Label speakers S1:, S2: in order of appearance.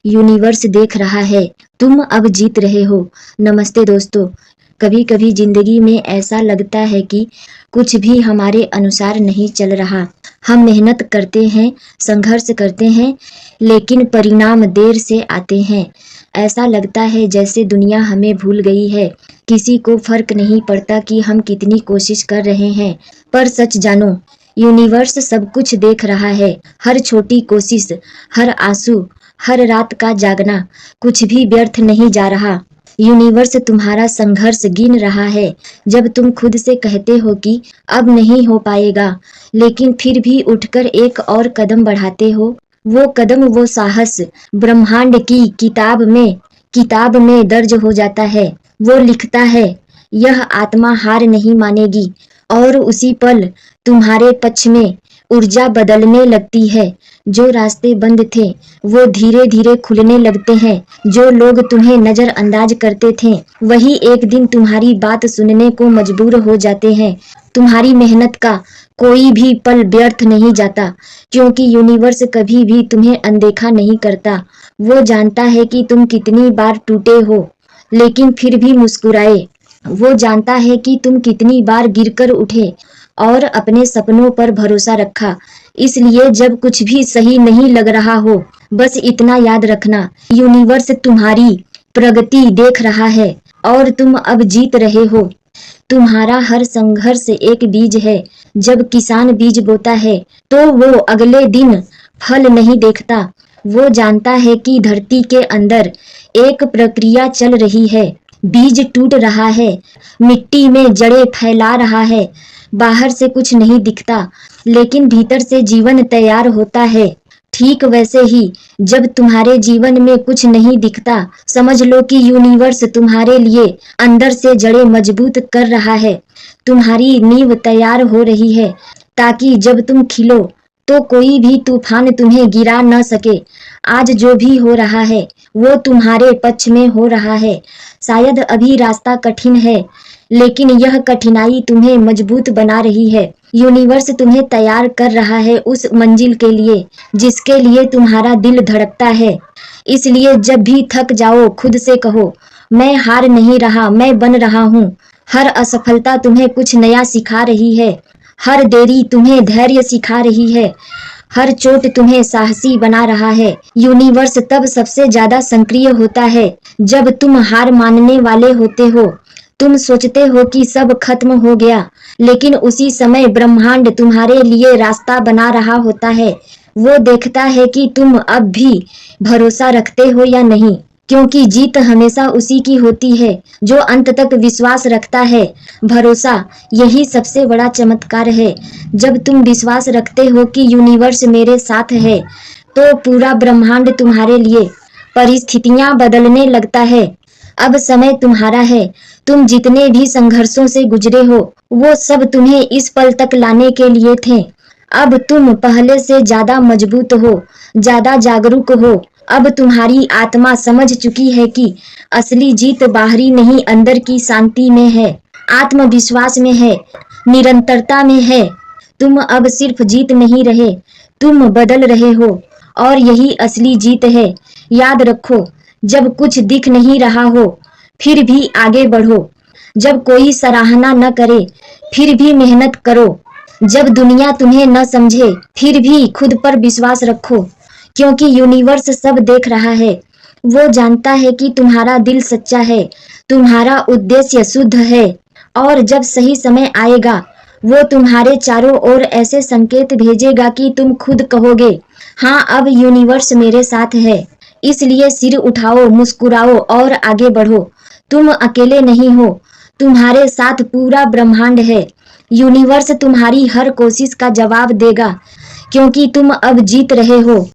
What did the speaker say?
S1: Universe देख रहा है, तुम अब जीत रहे हो। नमस्ते दोस्तों। कभी कभी जिंदगी में ऐसा लगता है कि कुछ भी हमारे अनुसार नहीं चल रहा। हम मेहनत करते हैं, संघर्ष करते हैं, लेकिन परिणाम देर से आते हैं। ऐसा लगता है जैसे दुनिया हमें भूल गई है। किसी को फर्क नहीं पड़ता कि हम कितनी कोशिश कर रहे हैं। पर सच जानो, यूनिवर्स सब कुछ देख रहा है। हर छोटी कोशिश, हर आंसू, हर रात का जागना, कुछ भी व्यर्थ नहीं जा रहा। यूनिवर्स तुम्हारा संघर्ष गिन रहा है। जब तुम खुद से कहते हो कि अब नहीं हो पाएगा, लेकिन फिर भी उठकर एक और कदम बढ़ाते हो, वो कदम, वो साहस ब्रह्मांड की किताब में दर्ज हो जाता है। वो लिखता है, यह आत्मा हार नहीं मानेगी। और उसी पल तुम्हारे पक्ष में ऊर्जा बदलने लगती है। जो रास्ते बंद थे वो धीरे धीरे खुलने लगते हैं। जो लोग तुम्हें नजरअंदाज करते थे वही एक दिन तुम्हारी बात सुनने को मजबूर हो जाते हैं। तुम्हारी मेहनत का कोई भी पल व्यर्थ नहीं जाता, क्योंकि यूनिवर्स कभी भी तुम्हें अनदेखा नहीं करता। वो जानता है कि तुम कितनी बार टूटे हो, लेकिन फिर भी मुस्कुराए। वो जानता है कि तुम कितनी बार गिरकर उठे और अपने सपनों पर भरोसा रखा। इसलिए जब कुछ भी सही नहीं लग रहा हो, बस इतना याद रखना, यूनिवर्स तुम्हारी प्रगति देख रहा है और तुम अब जीत रहे हो। तुम्हारा हर संघर्ष एक बीज है। जब किसान बीज बोता है तो वो अगले दिन फल नहीं देखता। वो जानता है कि धरती के अंदर एक प्रक्रिया चल रही है। बीज टूट रहा है, मिट्टी में जड़ें फैला रहा है। बाहर से कुछ नहीं दिखता, लेकिन भीतर से जीवन तैयार होता है। ठीक वैसे ही जब तुम्हारे जीवन में कुछ नहीं दिखता, समझ लो कि यूनिवर्स तुम्हारे लिए अंदर से जड़ें मजबूत कर रहा है। तुम्हारी नींव तैयार हो रही है, ताकि जब तुम खिलो तो कोई भी तूफान तुम्हें गिरा न सके। आज जो भी हो रहा है वो तुम्हारे पक्ष में हो रहा है। शायद अभी रास्ता कठिन है, लेकिन यह कठिनाई तुम्हें मजबूत बना रही है। यूनिवर्स तुम्हें तैयार कर रहा है उस मंजिल के लिए जिसके लिए तुम्हारा दिल धड़कता है। इसलिए जब भी थक जाओ, खुद से कहो, मैं हार नहीं रहा, मैं बन रहा हूँ। हर असफलता तुम्हें कुछ नया सिखा रही है। हर देरी तुम्हें धैर्य सिखा रही है। हर चोट तुम्हें साहसी बना रहा है। यूनिवर्स तब सबसे ज्यादा सक्रिय होता है जब तुम हार मानने वाले होते हो। तुम सोचते हो कि सब खत्म हो गया, लेकिन उसी समय ब्रह्मांड तुम्हारे लिए रास्ता बना रहा होता है। वो देखता है कि तुम अब भी भरोसा रखते हो या नहीं, क्योंकि जीत हमेशा उसी की होती है जो अंत तक विश्वास रखता है। भरोसा, यही सबसे बड़ा चमत्कार है। जब तुम विश्वास रखते हो कि यूनिवर्स मेरे साथ है, तो पूरा ब्रह्मांड तुम्हारे लिए परिस्थितियां बदलने लगता है। अब समय तुम्हारा है। तुम जितने भी संघर्षों से गुजरे हो, वो सब तुम्हें इस पल तक लाने के लिए थे। अब तुम पहले से ज्यादा मजबूत हो, ज्यादा जागरूक हो। अब तुम्हारी आत्मा समझ चुकी है कि असली जीत बाहरी नहीं, अंदर की शांति में है, आत्मविश्वास में है, निरंतरता में है। तुम अब सिर्फ जीत नहीं रहे, तुम बदल रहे हो, और यही असली जीत है। याद रखो, जब कुछ दिख नहीं रहा हो, फिर भी आगे बढ़ो। जब कोई सराहना न करे, फिर भी मेहनत करो। जब दुनिया तुम्हें न समझे, फिर भी खुद पर विश्वास रखो, क्योंकि यूनिवर्स सब देख रहा है। वो जानता है कि तुम्हारा दिल सच्चा है, तुम्हारा उद्देश्य शुद्ध है, और जब सही समय आएगा, वो तुम्हारे चारों ओर ऐसे संकेत भेजेगा कि तुम खुद कहोगे, हाँ, अब यूनिवर्स मेरे साथ है। इसलिए सिर उठाओ, मुस्कुराओ और आगे बढ़ो। तुम अकेले नहीं हो, तुम्हारे साथ पूरा ब्रह्मांड है। यूनिवर्स तुम्हारी हर कोशिश का जवाब देगा, क्योंकि तुम अब जीत रहे हो।